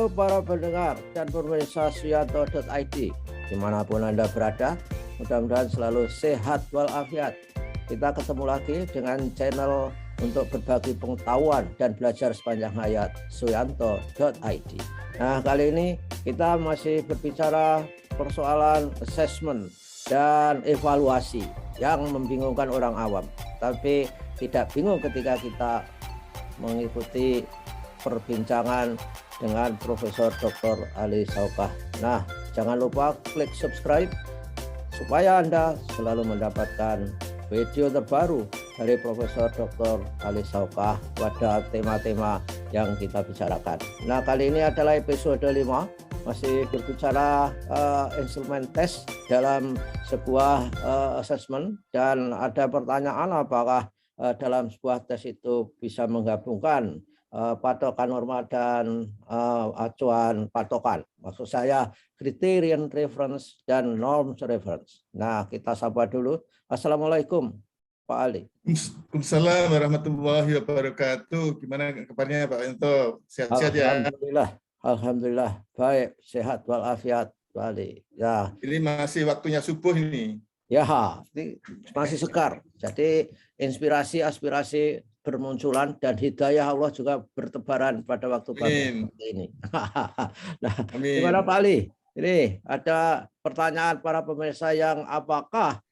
Halo para pendengar dan pemirsa Suyanto.id, dimanapun Anda berada, mudah-mudahan selalu sehat walafiat. Kita ketemu lagi dengan channel untuk berbagi pengetahuan dan belajar sepanjang hayat, Suyanto.id. Nah, kali ini kita masih berbicara persoalan assessment dan evaluasi yang membingungkan orang awam. Tapi tidak bingung ketika kita mengikuti perbincangan dengan Profesor Dr. Ali Saukah. Nah, jangan lupa klik subscribe supaya Anda selalu mendapatkan video terbaru dari Profesor Dr. Ali Saukah pada tema-tema yang kita bicarakan. Nah, kali ini adalah episode 5, masih berbicara instrumen tes dalam sebuah assessment, dan ada pertanyaan apakah dalam sebuah tes itu bisa menggabungkan patokan norma dan acuan patokan. Maksud saya criterion reference dan norms reference. Nah, kita sapa dulu. Assalamualaikum Pak Ali. Waalaikumsalam warahmatullahi wabarakatuh. Gimana kabarnya Pak Yanto? Sehat-sehat ya? Alhamdulillah baik, sehat walafiat Pak Ali. Ya. Ini masih waktunya subuh ini. Ya, ini masih segar. Jadi inspirasi, aspirasi bermunculan dan hidayah Allah juga bertebaran pada waktu seperti ini. Nah, gimana Pak Ali? Ini ada pertanyaan para pemirsa yang apakah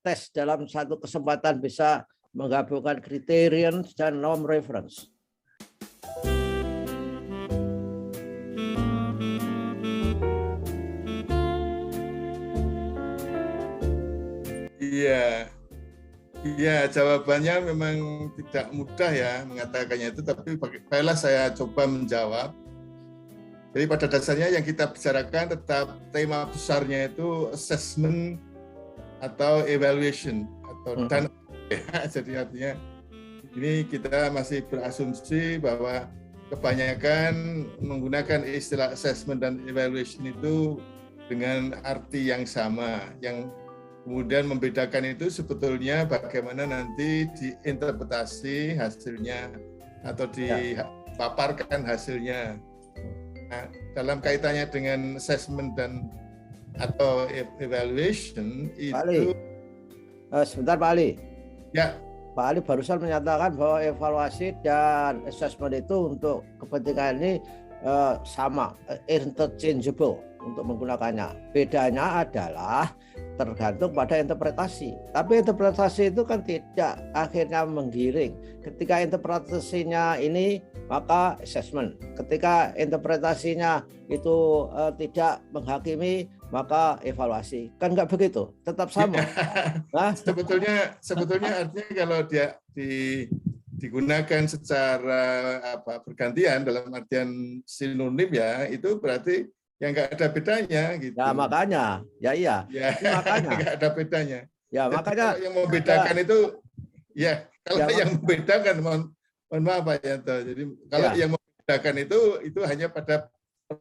tes dalam satu kesempatan bisa menggabungkan criterion dan norm reference? Iya, jawabannya memang tidak mudah ya mengatakannya itu, tapi baiklah saya coba menjawab. Jadi pada dasarnya yang kita bicarakan tetap tema besarnya itu assessment atau evaluation atau dan jadi artinya ini kita masih berasumsi bahwa kebanyakan menggunakan istilah assessment dan evaluation itu dengan arti yang sama, yang kemudian membedakan itu sebetulnya bagaimana nanti diinterpretasi hasilnya atau dipaparkan hasilnya. Nah, dalam kaitannya dengan assessment dan atau evaluation itu. Sebentar Pak Ali. Ya. Pak Ali barusan menyatakan bahwa evaluasi dan assessment itu untuk kepentingan ini sama, interchangeable untuk menggunakannya. Bedanya adalah tergantung pada interpretasi. Tapi interpretasi itu kan tidak akhirnya menggiring. Ketika interpretasinya ini, maka assessment. Ketika interpretasinya itu tidak menghakimi, maka evaluasi. Kan nggak begitu, tetap sama. Nah, sebetulnya artinya kalau dia digunakan secara bergantian dalam artian sinonim ya, itu berarti yang nggak ada bedanya gitu. Ya makanya, iya. Makanya nggak ada bedanya. Ya, jadi, makanya kalau yang membedakan itu, ya kalau yang membedakan, mohon maaf Pak Yanto. Jadi kalau yang membedakan itu hanya pada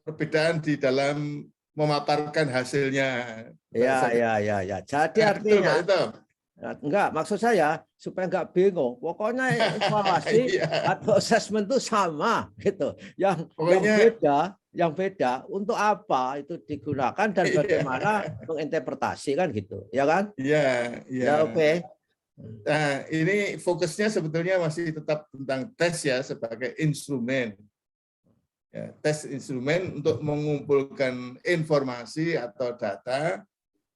perbedaan di dalam memaparkan hasilnya. Ya. Jadi artinya enggak, maksud saya supaya enggak bingung. Pokoknya evaluasi atau assessment itu sama gitu. Yang beda untuk apa itu digunakan dan bagaimana menginterpretasi kan gitu. Ya kan? Iya. Ya, oke. Nah, ini fokusnya sebetulnya masih tetap tentang tes ya sebagai instrumen. Ya, tes instrumen untuk mengumpulkan informasi atau data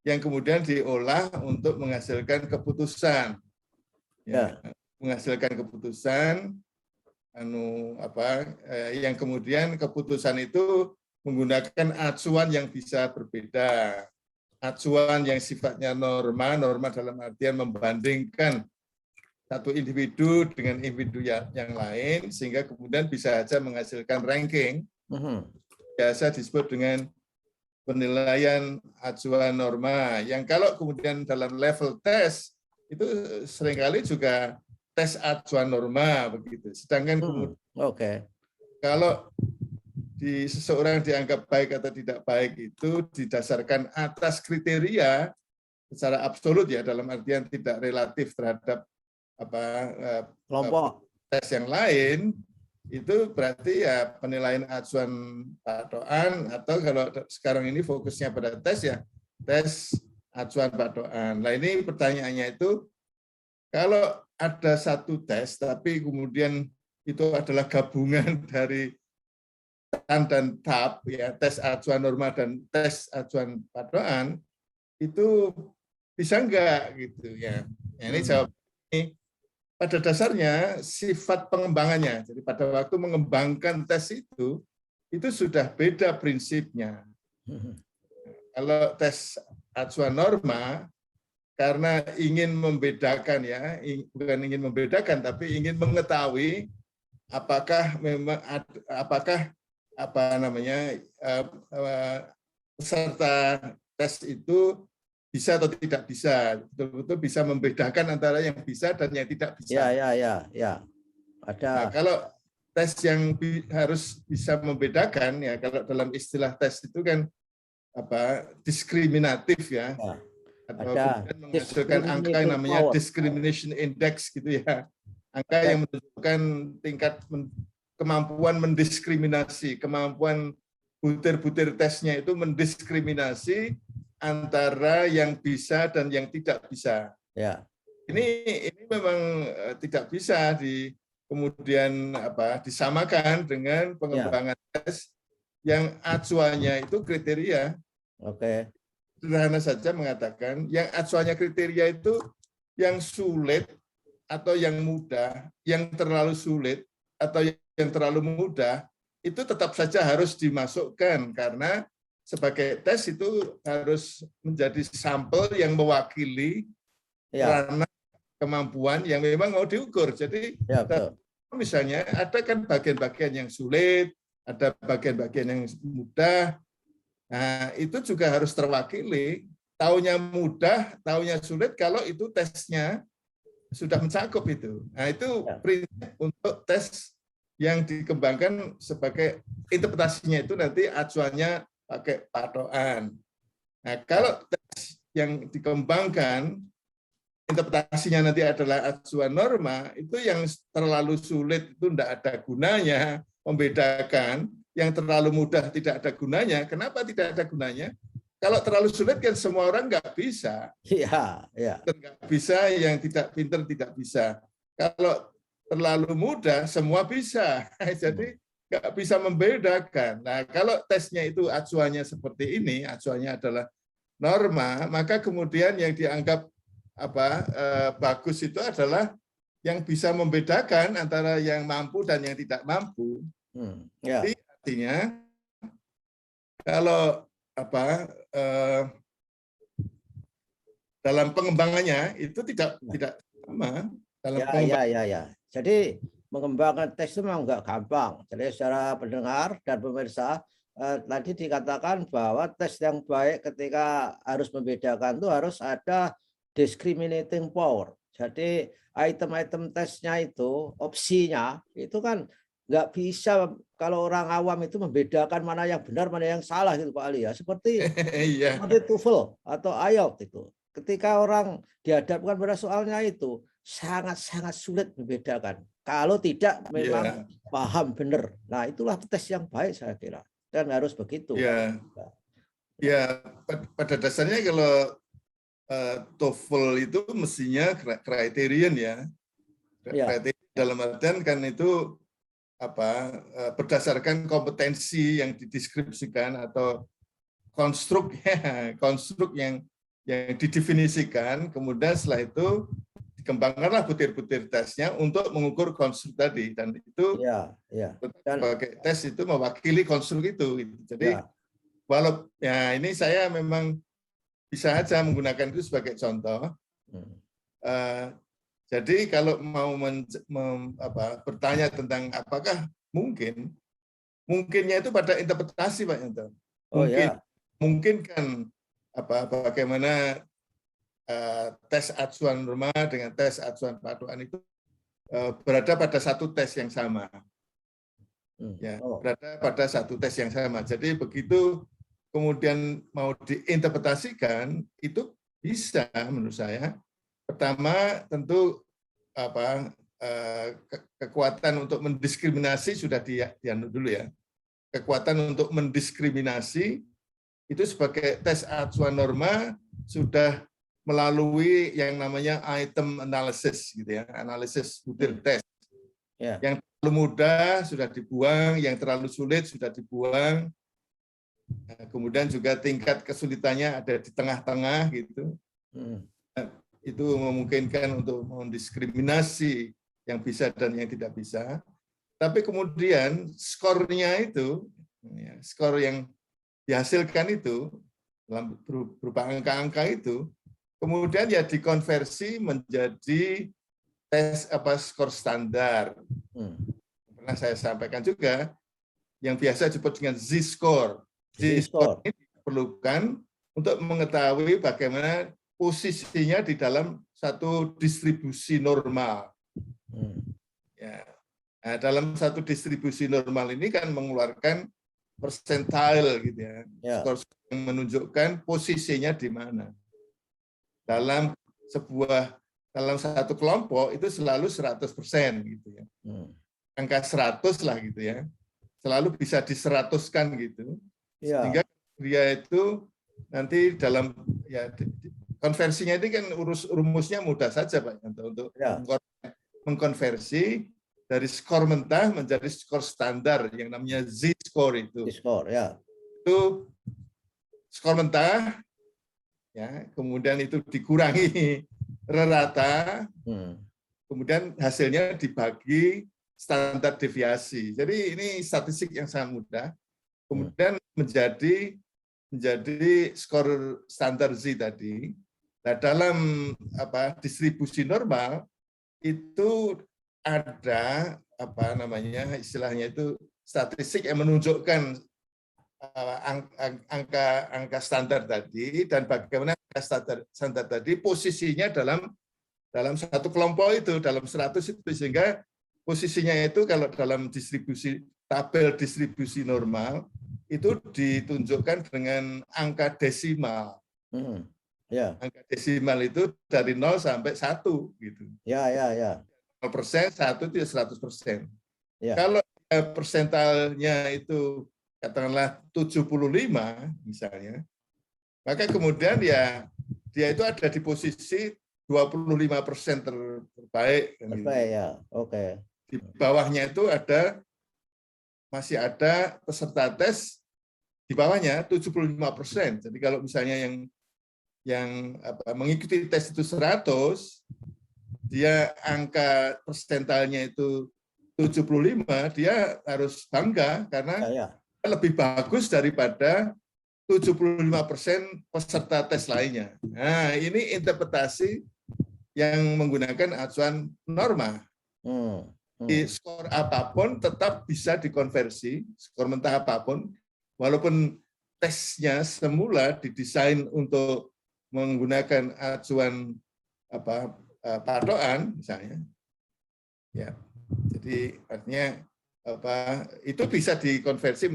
yang kemudian diolah untuk menghasilkan keputusan. Ya, menghasilkan keputusan yang kemudian keputusan itu menggunakan acuan yang bisa berbeda. Acuan yang sifatnya norma dalam artian membandingkan satu individu dengan individu yang lain, sehingga kemudian bisa saja menghasilkan ranking. Biasa disebut dengan penilaian acuan norma, yang kalau kemudian dalam level tes itu seringkali juga tes acuan norma begitu. Sedangkan kemudian kalau seseorang dianggap baik atau tidak baik itu didasarkan atas kriteria secara absolut ya, dalam artian tidak relatif terhadap kelompok tes yang lain, itu berarti ya penilaian acuan patokan, atau kalau sekarang ini fokusnya pada tes ya tes acuan patokan. Nah ini pertanyaannya itu, kalau ada satu tes tapi kemudian itu adalah gabungan dari TAN dan TAP, ya tes acuan norma dan tes acuan patokan, itu bisa enggak gitu ya. Nah, ini jawab ini. Pada dasarnya sifat pengembangannya, jadi pada waktu mengembangkan tes itu sudah beda prinsipnya. Kalau tes acuan norma, karena ingin membedakan ya, bukan ingin membedakan, tapi ingin mengetahui apakah memang peserta tes itu bisa atau tidak bisa, betul-betul bisa membedakan antara yang bisa dan yang tidak bisa. Ya. Ada. Nah, kalau tes yang harus bisa membedakan ya, kalau dalam istilah tes itu kan diskriminatif ya, atau kemudian menghasilkan angka yang namanya discrimination index gitu ya, angka yang menunjukkan tingkat kemampuan mendiskriminasi, kemampuan butir-butir tesnya itu mendiskriminasi antara yang bisa dan yang tidak bisa. Ya. Ini memang tidak bisa kemudian disamakan dengan pengembangan tes yang acuannya itu kriteria. Oke. Sederhana saja mengatakan yang acuannya kriteria itu yang sulit atau yang mudah, yang terlalu sulit atau yang terlalu mudah, itu tetap saja harus dimasukkan, karena sebagai tes itu harus menjadi sampel yang mewakili ranah kemampuan yang memang mau diukur. Jadi misalnya ada kan bagian-bagian yang sulit, ada bagian-bagian yang mudah. Nah, itu juga harus terwakili. Taunya mudah, taunya sulit kalau itu tesnya sudah mencakup itu. Nah, itu prinsip untuk tes yang dikembangkan sebagai interpretasinya itu nanti acuannya pakai patokan. Nah, kalau tes yang dikembangkan interpretasinya nanti adalah acuan norma, itu yang terlalu sulit itu tidak ada gunanya membedakan, yang terlalu mudah tidak ada gunanya. Kenapa tidak ada gunanya? Kalau terlalu sulit kan semua orang nggak bisa. Iya. Nggak bisa, yang tidak pintar tidak bisa. Kalau terlalu mudah semua bisa. Jadi nggak bisa membedakan. Nah, kalau tesnya itu acuannya seperti ini, acuannya adalah norma, maka kemudian yang dianggap bagus itu adalah yang bisa membedakan antara yang mampu dan yang tidak mampu. Jadi artinya kalau dalam pengembangannya itu tidak sama. Jadi mengembangkan tes itu memang nggak gampang. Jadi secara pendengar dan pemirsa, tadi dikatakan bahwa tes yang baik ketika harus membedakan itu harus ada discriminating power. Jadi item-item tesnya itu, opsinya itu kan nggak bisa kalau orang awam itu membedakan mana yang benar, mana yang salah gitu Pak Ali ya. Seperti TOEFL atau IELTS itu. Ketika orang dihadapkan pada soalnya itu sangat-sangat sulit membedakan. Kalau tidak memang paham benar. Nah, itulah tes yang baik saya kira. Dan harus begitu. Ya, pada dasarnya kalau TOEFL itu mestinya kriterian ya. Kriterian dalam artian kan itu berdasarkan kompetensi yang dideskripsikan atau konstruk yang didefinisikan, kemudian setelah itu dikembangkanlah butir-butir tesnya untuk mengukur konstruk tadi, dan itu sebagai tes itu mewakili konstruk itu. Jadi walau ya ini saya memang bisa aja menggunakan itu sebagai contoh. Jadi kalau mau bertanya tentang apakah mungkinnya itu pada interpretasi Pak Yanto. Mungkin kan bagaimana tes acuan norma dengan tes acuan patokan itu berada pada satu tes yang sama. Berada pada satu tes yang sama. Jadi begitu kemudian mau diinterpretasikan itu bisa menurut saya. Pertama tentu kekuatan untuk mendiskriminasi sudah dianu dulu ya. Kekuatan untuk mendiskriminasi itu sebagai tes acuan norma sudah melalui yang namanya item analysis gitu ya, analisis butir tes. Ya. Yang terlalu mudah sudah dibuang, yang terlalu sulit sudah dibuang. Kemudian juga tingkat kesulitannya ada di tengah-tengah gitu. Itu memungkinkan untuk mendiskriminasi yang bisa dan yang tidak bisa. Tapi kemudian skornya itu, ya, skor yang dihasilkan itu berupa angka-angka itu, kemudian ya dikonversi menjadi tes skor standar. Pernah saya sampaikan juga yang biasa disebut dengan Z-score. Z-score ini diperlukan untuk mengetahui bagaimana posisinya di dalam satu distribusi normal. Ya. Nah, dalam satu distribusi normal ini kan mengeluarkan persentile gitu ya, skor yang menunjukkan posisinya di mana. Dalam satu kelompok itu selalu 100% gitu ya. Angka 100 lah gitu ya. Selalu bisa di-100-kan gitu. Sehingga dia itu nanti dalam ya konversinya ini kan rumusnya mudah saja Pak untuk mengkonversi dari skor mentah menjadi skor standar yang namanya Z-score itu. Z-score ya. Itu skor mentah ya, kemudian itu dikurangi rata, kemudian hasilnya dibagi standar deviasi. Jadi ini statistik yang sangat mudah. Kemudian menjadi skor standar Z tadi. Nah, dalam distribusi normal itu ada istilahnya itu statistik yang menunjukkan angka standar tadi dan bagaimana angka standar tadi posisinya dalam satu kelompok itu, dalam 100 itu, sehingga posisinya itu kalau dalam tabel distribusi normal itu ditunjukkan dengan angka desimal. Angka desimal itu dari 0 sampai 1 gitu. 0%, 1 itu 100%. Kalau persentalnya itu katakanlah 75 misalnya, maka kemudian ya dia itu ada di posisi 25% terbaik. Terbaik ya, oke. Di bawahnya itu masih ada peserta tes di bawahnya 75%. Jadi kalau misalnya yang mengikuti tes itu 100, dia angka persentalnya itu 75, dia harus bangga karena lebih bagus daripada 75% peserta tes lainnya. Nah, ini interpretasi yang menggunakan acuan norma. Di skor apapun tetap bisa dikonversi, skor mentah apapun, walaupun tesnya semula didesain untuk menggunakan acuan patokan misalnya, ya. Jadi artinya itu bisa dikonversi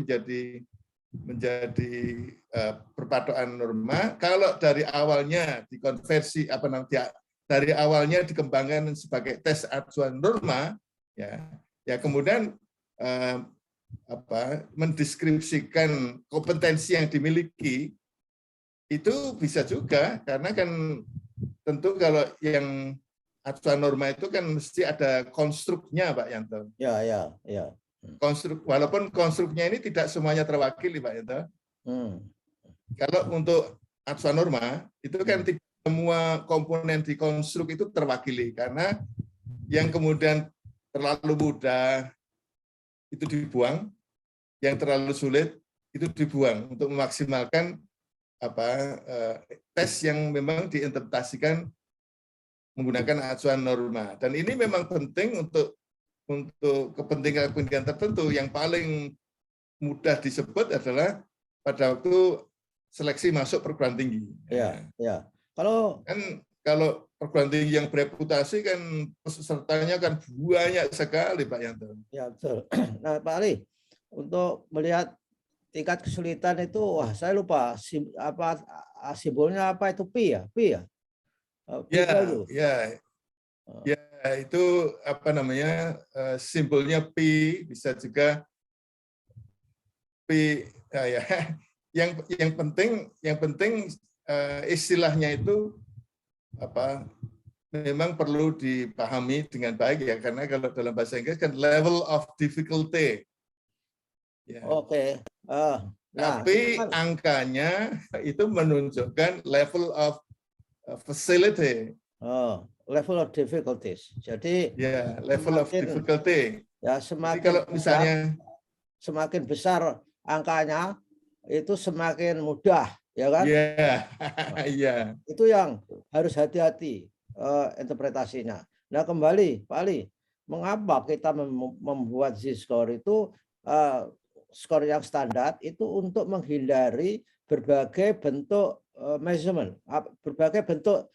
menjadi perpatokan norma. Kalau dari awalnya dikonversi dari awalnya dikembangkan sebagai tes acuan norma, ya kemudian mendeskripsikan kompetensi yang dimiliki itu bisa juga, karena kan tentu kalau yang acuan norma itu kan mesti ada konstruknya Pak Yanto. Ya. Walaupun konstruknya ini tidak semuanya terwakili Pak Yanto. Kalau untuk acuan norma itu kan tidak semua komponen di konstruk itu terwakili, karena yang kemudian terlalu mudah itu dibuang, yang terlalu sulit itu dibuang untuk memaksimalkan tes yang memang diinterpretasikan menggunakan acuan norma. Dan ini memang penting untuk kepentingan tertentu. Yang paling mudah disebut adalah pada waktu seleksi masuk perguruan tinggi. Ya. Kalau perguruan tinggi yang bereputasi kan pesertanya kan banyak sekali Pak Yanto. Ya betul. Nah Pak Ali, untuk melihat tingkat kesulitan itu, saya lupa simbolnya apa itu, Pi ya? Ya. itu apa namanya, simbolnya P, bisa juga P, ya. Yang penting istilahnya itu apa, memang perlu dipahami dengan baik ya, karena kalau dalam bahasa Inggris kan level of difficulty. Ya. Oke. Nah, Tapi kan, angkanya itu menunjukkan level of facility. level of difficulties. Jadi Ya, level of semakin difficulty. ya Jadi kalau misalnya semakin besar angkanya itu semakin mudah, ya kan? ya, ya. Itu yang harus hati-hati interpretasinya. Nah, kembali, Pak Ali, mengapa kita membuat Z-score itu skor yang standar itu untuk menghindari berbagai bentuk measurement, berbagai bentuk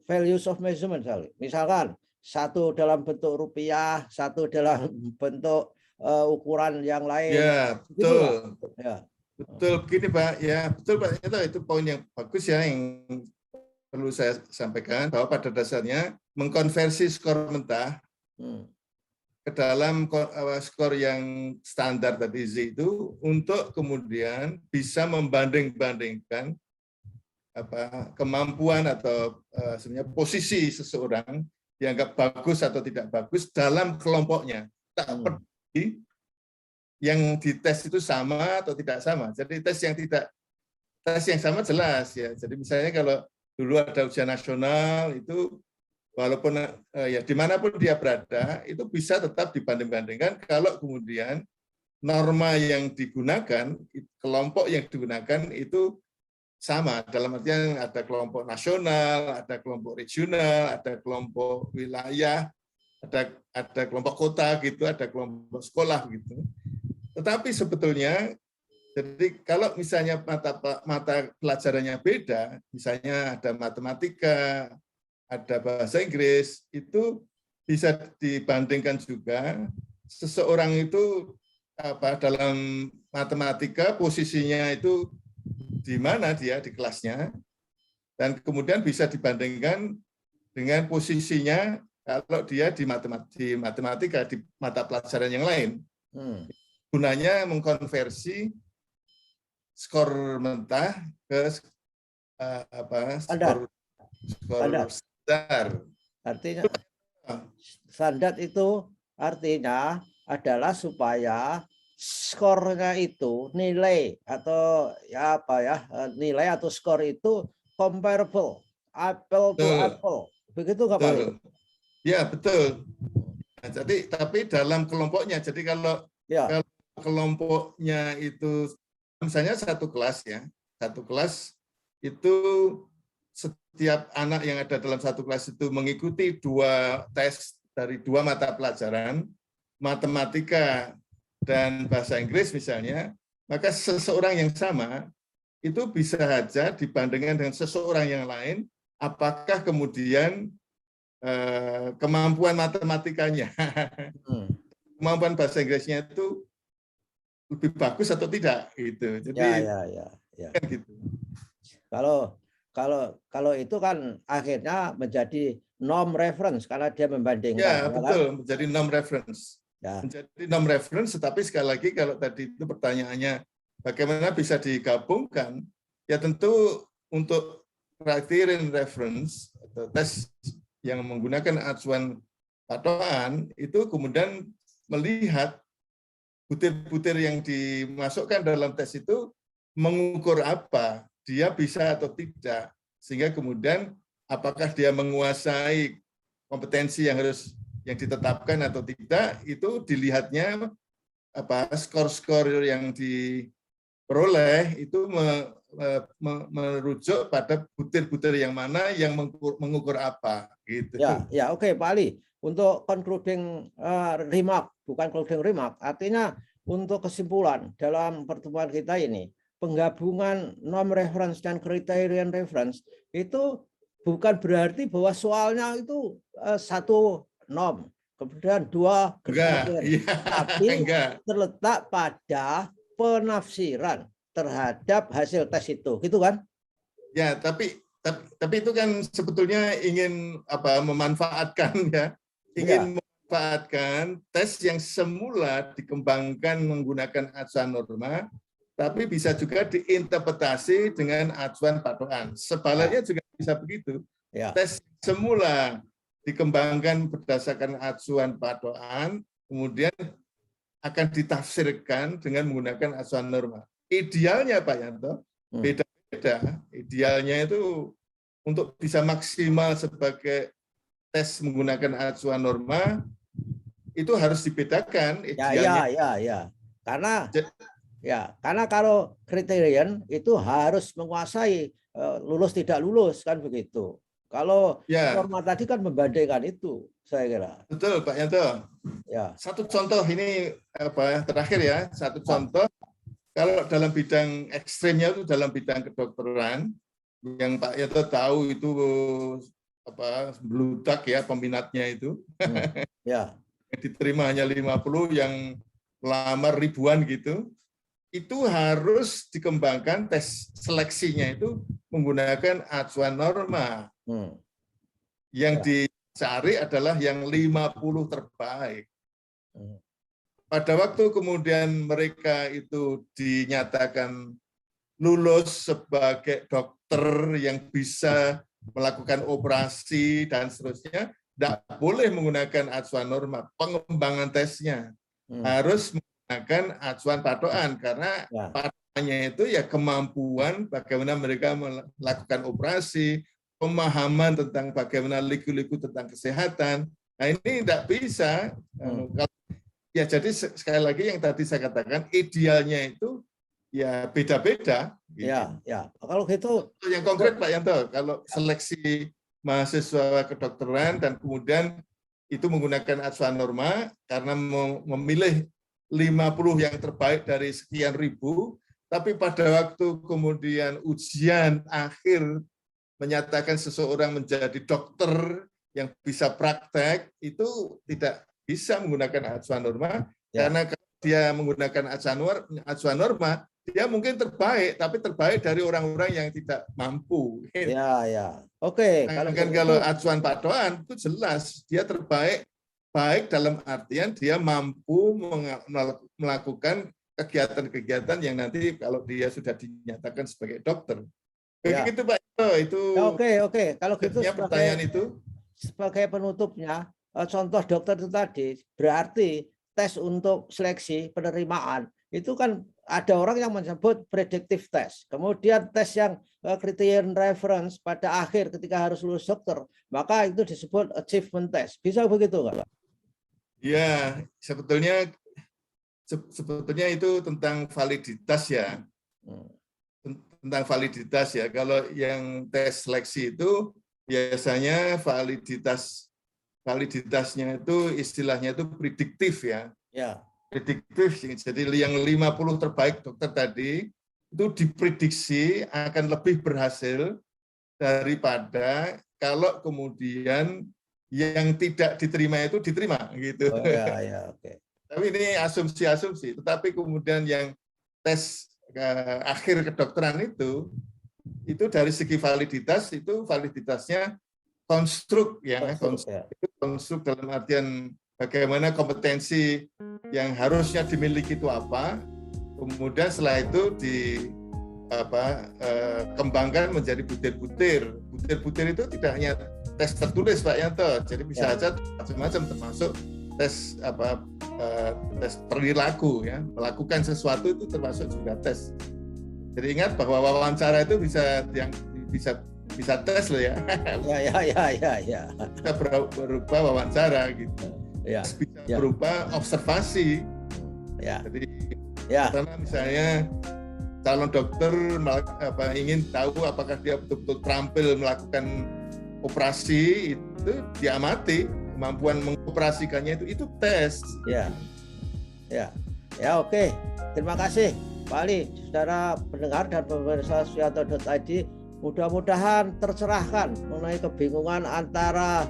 values of measurement. Misalkan satu dalam bentuk rupiah, satu dalam bentuk ukuran yang lain. Ya, Gitu, betul. Pak. Ya. Betul begini Pak, ya betul Pak, itu poin yang bagus ya, yang perlu saya sampaikan, bahwa pada dasarnya mengkonversi skor mentah ke dalam skor yang standar tadi Z itu untuk kemudian bisa membanding-bandingkan kemampuan atau sebenarnya posisi seseorang dianggap bagus atau tidak bagus dalam kelompoknya. Tak peduli yang dites itu sama atau tidak sama. Jadi tes yang sama jelas ya. Jadi misalnya kalau dulu ada ujian nasional itu walaupun ya dimanapun dia berada itu bisa tetap dibanding-bandingkan kalau kemudian norma yang digunakan, kelompok yang digunakan itu sama. Dalam artian ada kelompok nasional, ada kelompok regional, ada kelompok wilayah, ada kelompok kota gitu, ada kelompok sekolah gitu. Tetapi sebetulnya, jadi kalau misalnya mata pelajarannya beda, misalnya ada matematika, ada bahasa Inggris, itu bisa dibandingkan juga. Seseorang itu dalam matematika posisinya itu di mana dia di kelasnya, dan kemudian bisa dibandingkan dengan posisinya kalau dia di matematika, di mata pelajaran yang lain. Gunanya mengkonversi skor mentah ke skor standar. Artinya standar itu artinya adalah supaya skornya itu nilai atau ya nilai atau skor itu comparable, apple to apple. Begitu nggak Pak? Ya betul. Nah, jadi tapi dalam kelompoknya. Jadi kalau kelompoknya itu misalnya satu kelas ya, satu kelas itu setiap anak yang ada dalam satu kelas itu mengikuti 2 tes dari 2 mata pelajaran, matematika dan bahasa Inggris misalnya, maka seseorang yang sama itu bisa saja dibandingkan dengan seseorang yang lain, apakah kemudian kemampuan matematikanya, kemampuan bahasa Inggrisnya itu lebih bagus atau tidak gitu. Jadi kan gitu. Kalau itu kan akhirnya menjadi norm reference karena dia membandingkan. Ya, betul, kan? Menjadi norm reference. Ya. Menjadi norm reference, tetapi sekali lagi kalau tadi itu pertanyaannya bagaimana bisa digabungkan, ya tentu untuk criterion reference atau tes yang menggunakan acuan patokan itu kemudian melihat butir-butir yang dimasukkan dalam tes itu mengukur apa, dia bisa atau tidak, sehingga kemudian apakah dia menguasai kompetensi yang ditetapkan atau tidak, itu dilihatnya skor-skor yang diperoleh itu merujuk pada butir-butir yang mana yang mengukur apa gitu. Ya, oke Pak Ali. Untuk concluding remark, bukan concluding remark, artinya untuk kesimpulan dalam pertemuan kita ini, penggabungan norm reference dan criterion reference itu bukan berarti bahwa soalnya itu satu norm, kemudian 2 criterion, tapi terletak pada penafsiran terhadap hasil tes itu, gitu kan? Ya, tapi itu kan sebetulnya ingin memanfaatkan ya, ingin memanfaatkan tes yang semula dikembangkan menggunakan acuan norma, tapi bisa juga diinterpretasi dengan acuan patokan. Sebaliknya juga bisa begitu. Tes semula dikembangkan berdasarkan acuan patokan, kemudian akan ditafsirkan dengan menggunakan acuan norma. Idealnya Pak Yanto, beda-beda. Idealnya itu untuk bisa maksimal sebagai tes menggunakan acuan norma, itu harus dibedakan idealnya. Karena kalau kriterian itu harus menguasai lulus tidak lulus kan begitu. Kalau norma tadi kan membandingkan itu, saya kira. Betul Pak Yanto. Satu contoh ini terakhir ya, satu contoh. Kalau dalam bidang ekstrimnya itu dalam bidang kedokteran, yang Pak Yanto tahu itu bludak ya peminatnya itu. Yang diterima hanya 50, yang melamar ribuan gitu. Itu harus dikembangkan tes seleksinya itu menggunakan acuan norma. Yang dicari adalah yang 50 terbaik. Pada waktu kemudian mereka itu dinyatakan lulus sebagai dokter yang bisa melakukan operasi dan seterusnya, tidak boleh menggunakan acuan norma. Pengembangan tesnya harus menggunakan acuan patokan, karena patokannya itu ya kemampuan bagaimana mereka melakukan operasi, pemahaman tentang bagaimana liku-liku tentang kesehatan. Nah ini tidak bisa. Ya jadi sekali lagi yang tadi saya katakan, idealnya itu ya beda-beda. Gitu. Kalau gitu. Yang konkret Pak Yanto, kalau seleksi mahasiswa kedokteran dan kemudian itu menggunakan acuan norma karena memilih 50 yang terbaik dari sekian ribu, tapi pada waktu kemudian ujian akhir menyatakan seseorang menjadi dokter yang bisa praktek, itu tidak bisa menggunakan acuan norma, karena kalau dia menggunakan acuan norma, dia mungkin terbaik, tapi terbaik dari orang-orang yang tidak mampu. Oke. Kalau acuan patokan itu jelas dia terbaik, baik dalam artian dia mampu melakukan kegiatan-kegiatan yang nanti kalau dia sudah dinyatakan sebagai dokter. Begitu Pak itu. Oke. Kalau gitu pertanyaan itu sebagai penutupnya, contoh dokter itu tadi berarti tes untuk seleksi penerimaan itu kan ada orang yang menyebut predictive test, kemudian tes yang criterion reference pada akhir ketika harus lulus dokter, maka itu disebut achievement test. Bisa begitu nggak Pak? Ya, sebetulnya itu tentang validitas ya. Tentang validitas ya. Kalau yang tes seleksi itu biasanya validitasnya itu istilahnya itu prediktif ya. Prediktif, jadi yang 50 terbaik dokter tadi itu diprediksi akan lebih berhasil daripada kalau kemudian yang tidak diterima itu diterima gitu. Tapi ini asumsi-asumsi, tetapi kemudian yang tes akhir kedokteran itu dari segi validitas itu validitasnya konstruk ya, konstruk dalam artian bagaimana kompetensi yang harusnya dimiliki itu apa, kemudian setelah itu kembangkan menjadi butir-butir. Butir-butir itu tidak hanya tes tertulis Pak Yanto, jadi bisa saja macam-macam termasuk tes tes perilaku ya, melakukan sesuatu itu termasuk juga tes. Jadi ingat bahwa wawancara itu bisa tes loh ya. Bisa berupa wawancara gitu. Bisa berupa observasi. Jadi karena misalnya calon dokter ingin tahu apakah dia betul-betul terampil melakukan operasi, itu diamati kemampuan mengoperasikannya itu tes. Oke. Terima kasih Pak Ali, saudara pendengar dan pemirsa Suyanto.id. Mudah-mudahan tercerahkan mengenai kebingungan antara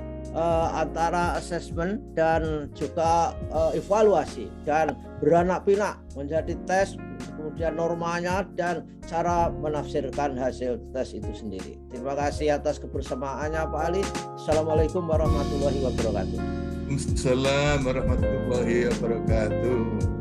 asesmen dan juga evaluasi, dan beranak pinak menjadi tes kemudian normanya, dan cara menafsirkan hasil tes itu sendiri. Terima kasih atas kebersamaannya Pak Ali. Assalamualaikum warahmatullahi wabarakatuh. Waalaikumsalam warahmatullahi wabarakatuh.